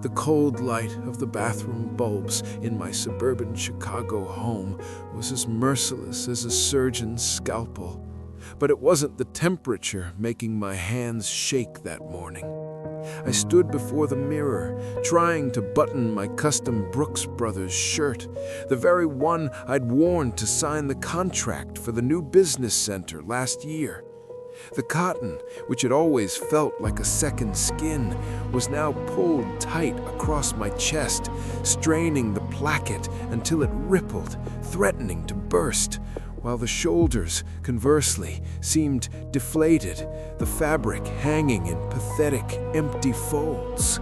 The cold light of the bathroom bulbs in my suburban Chicago home was as merciless as a surgeon's scalpel. But it wasn't the temperature making my hands shake that morning. I stood before the mirror, trying to button my custom Brooks Brothers shirt, the very one I'd worn to sign the contract for the new business center last year. The cotton, which had always felt like a second skin, was now pulled tight across my chest, straining the placket until it rippled, threatening to burst, while the shoulders, conversely, seemed deflated, the fabric hanging in pathetic, empty folds.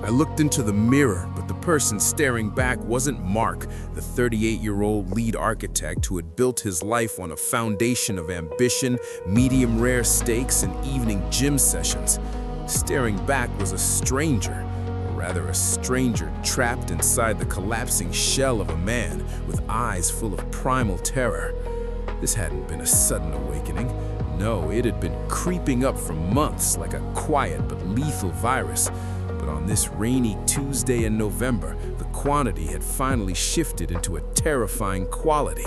I looked into the mirror, but the person staring back wasn't Mark, the 38-year-old lead architect who had built his life on a foundation of ambition, medium-rare steaks, and evening gym sessions. Staring back was a stranger, or rather a stranger trapped inside the collapsing shell of a man with eyes full of primal terror. This hadn't been a sudden awakening. No, it had been creeping up for months like a quiet but lethal virus. But on this rainy Tuesday in November, the quantity had finally shifted into a terrifying quality.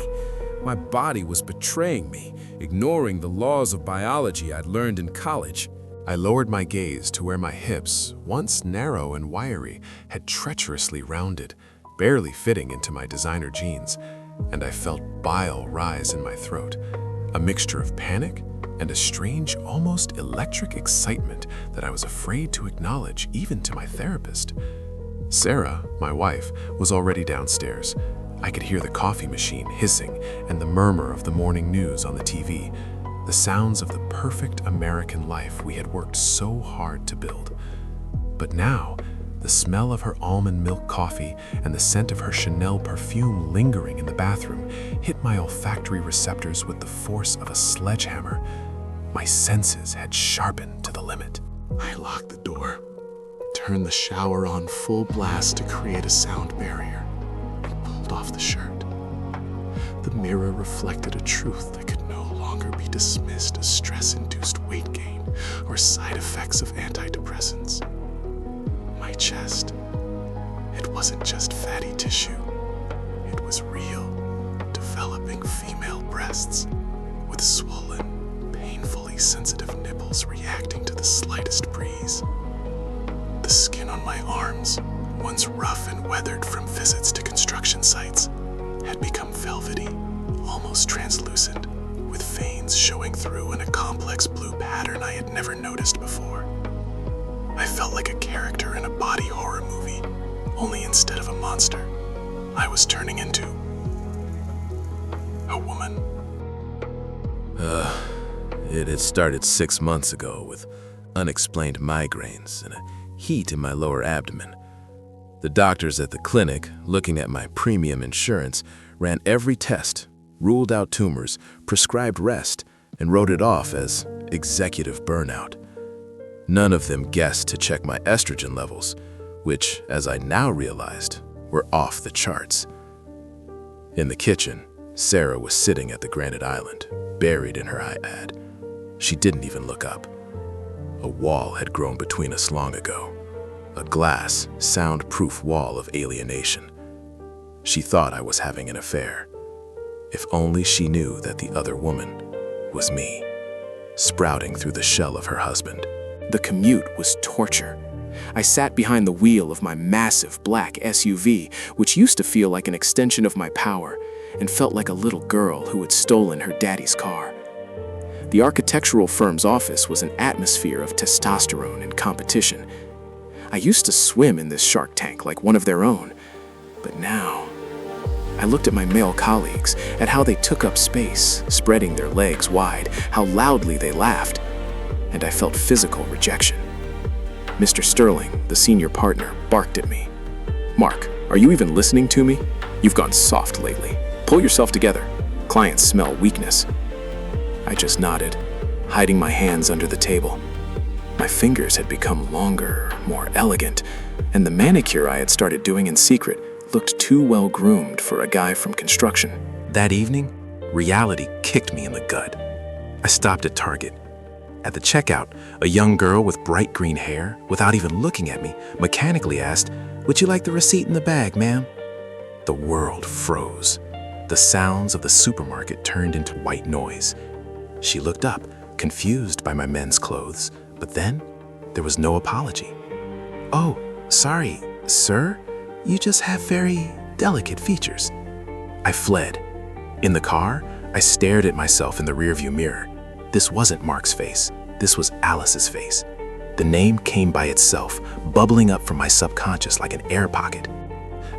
My body was betraying me, ignoring the laws of biology I'd learned in college. I lowered my gaze to where my hips, once narrow and wiry, had treacherously rounded, barely fitting into my designer jeans, and I felt bile rise in my throat, a mixture of panic and a strange, almost electric excitement that I was afraid to acknowledge even to my therapist. Sarah, my wife, was already downstairs. I could hear the coffee machine hissing and the murmur of the morning news on the TV, the sounds of the perfect American life we had worked so hard to build. But now, the smell of her almond milk coffee and the scent of her Chanel perfume lingering in the bathroom hit my olfactory receptors with the force of a sledgehammer. My senses had sharpened to the limit. I locked the door, turned the shower on full blast to create a sound barrier, and pulled off the shirt. The mirror reflected a truth that could no longer be dismissed as stress-induced weight gain or side effects of antidepressants. My chest, it wasn't just fatty tissue. It was real, developing female breasts with swollen, painfully sensitive nipples reacting to the slightest breeze. The skin on my arms, once rough and weathered from visits to construction sites, had become velvety, almost translucent, with veins showing through in a complex blue pattern I had never noticed before. I felt like a character in a body horror movie, only instead of a monster, I was turning into a woman. It had started 6 months ago with unexplained migraines and a heat in my lower abdomen. The doctors at the clinic, looking at my premium insurance, ran every test, ruled out tumors, prescribed rest, and wrote it off as executive burnout. None of them guessed to check my estrogen levels, which, as I now realized, were off the charts. In the kitchen, Sarah was sitting at the granite island, buried in her iPad. She didn't even look up. A wall had grown between us long ago, a glass, soundproof wall of alienation. She thought I was having an affair. If only she knew that the other woman was me, sprouting through the shell of her husband. The commute was torture. I sat behind the wheel of my massive black SUV, which used to feel like an extension of my power, and felt like a little girl who had stolen her daddy's car. The architectural firm's office was an atmosphere of testosterone and competition. I used to swim in this shark tank like one of their own, but now I looked at my male colleagues, at how they took up space, spreading their legs wide, how loudly they laughed, and I felt physical rejection. Mr. Sterling, the senior partner, barked at me. "Mark, are you even listening to me? You've gone soft lately. Pull yourself together. Clients smell weakness." I just nodded, hiding my hands under the table. My fingers had become longer, more elegant, and the manicure I had started doing in secret looked too well groomed for a guy from construction. That evening, reality kicked me in the gut. I stopped at Target, At the checkout, a young girl with bright green hair, without even looking at me, mechanically asked, "Would you like the receipt in the bag, ma'am?" The world froze. The sounds of the supermarket turned into white noise. She looked up, confused by my men's clothes, but then there was no apology. "Oh, sorry, sir. You just have very delicate features." I fled. In the car, I stared at myself in the rearview mirror. This wasn't Mark's face. This was Alice's face. The name came by itself, bubbling up from my subconscious like an air pocket.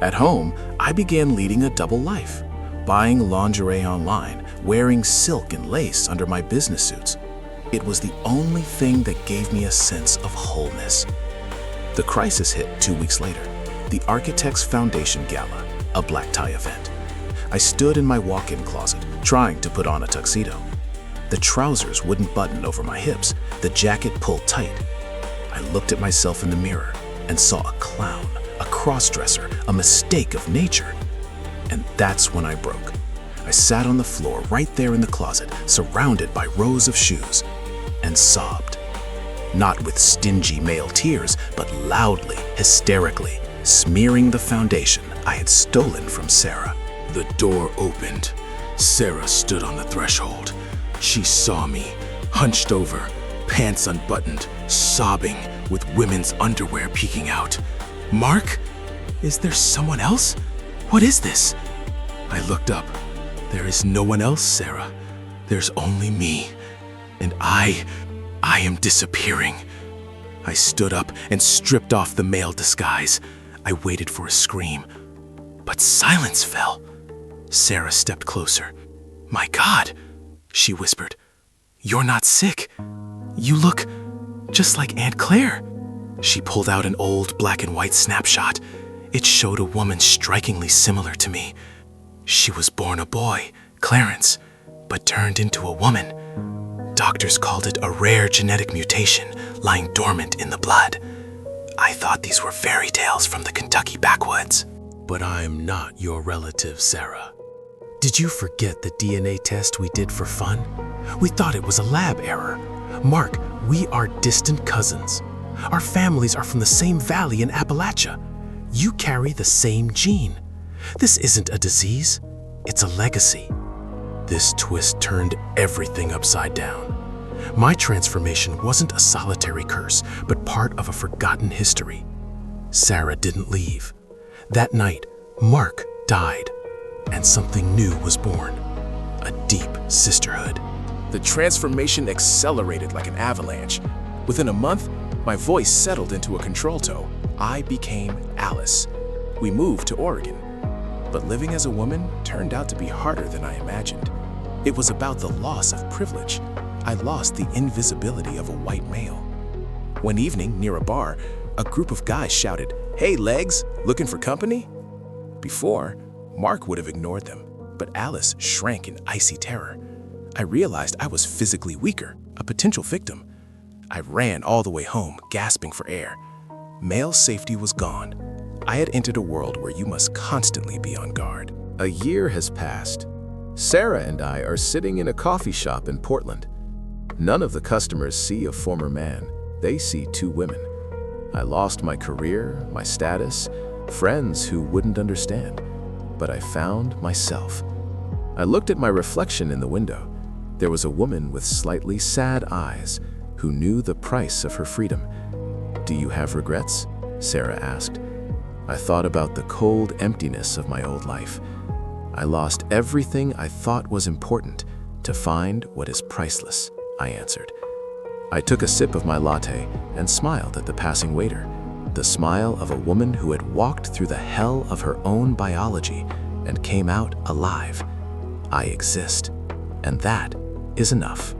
At home, I began leading a double life, buying lingerie online, wearing silk and lace under my business suits. It was the only thing that gave me a sense of wholeness. The crisis hit 2 weeks later, the Architects Foundation Gala, a black tie event. I stood in my walk-in closet, trying to put on a tuxedo. The trousers wouldn't button over my hips, the jacket pulled tight. I looked at myself in the mirror and saw a clown, a cross-dresser, a mistake of nature. And that's when I broke. I sat on the floor right there in the closet, surrounded by rows of shoes, and sobbed. Not with stingy male tears, but loudly, hysterically, smearing the foundation I had stolen from Sarah. The door opened. Sarah stood on the threshold. She saw me, hunched over, pants unbuttoned, sobbing, with women's underwear peeking out. "Mark? Is there someone else? What is this?" I looked up. "There is no one else, Sarah. There's only me. And I am disappearing." I stood up and stripped off the male disguise. I waited for a scream, but silence fell. Sarah stepped closer. "My God," she whispered. "You're not sick. You look just like Aunt Claire." She pulled out an old black and white snapshot. It showed a woman strikingly similar to me. She was born a boy, Clarence, but turned into a woman. Doctors called it a rare genetic mutation lying dormant in the blood. I thought these were fairy tales from the Kentucky backwoods. "But I'm not your relative, Sarah. Did you forget the DNA test we did for fun? We thought it was a lab error. Mark, we are distant cousins. Our families are from the same valley in Appalachia. You carry the same gene. This isn't a disease, it's a legacy." This twist turned everything upside down. My transformation wasn't a solitary curse, but part of a forgotten history. Sarah didn't leave. That night, Mark died, and something new was born, a deep sisterhood. The transformation accelerated like an avalanche. Within a month, my voice settled into a contralto. I became Alice. We moved to Oregon. But living as a woman turned out to be harder than I imagined. It was about the loss of privilege. I lost the invisibility of a white male. One evening, near a bar, a group of guys shouted, "Hey, legs, looking for company?" Before, Mark would have ignored them, but Alice shrank in icy terror. I realized I was physically weaker, a potential victim. I ran all the way home, gasping for air. Male safety was gone. I had entered a world where you must constantly be on guard. A year has passed. Sarah and I are sitting in a coffee shop in Portland. None of the customers see a former man. They see two women. I lost my career, my status, friends who wouldn't understand. But I found myself. I looked at my reflection in the window. There was a woman with slightly sad eyes who knew the price of her freedom. "Do you have regrets?" Sarah asked. I thought about the cold emptiness of my old life. I lost everything I thought was important to find what is priceless, I answered. I took a sip of my latte and smiled at the passing waiter, the smile of a woman who had walked through the hell of her own biology and came out alive. I exist, and that is enough.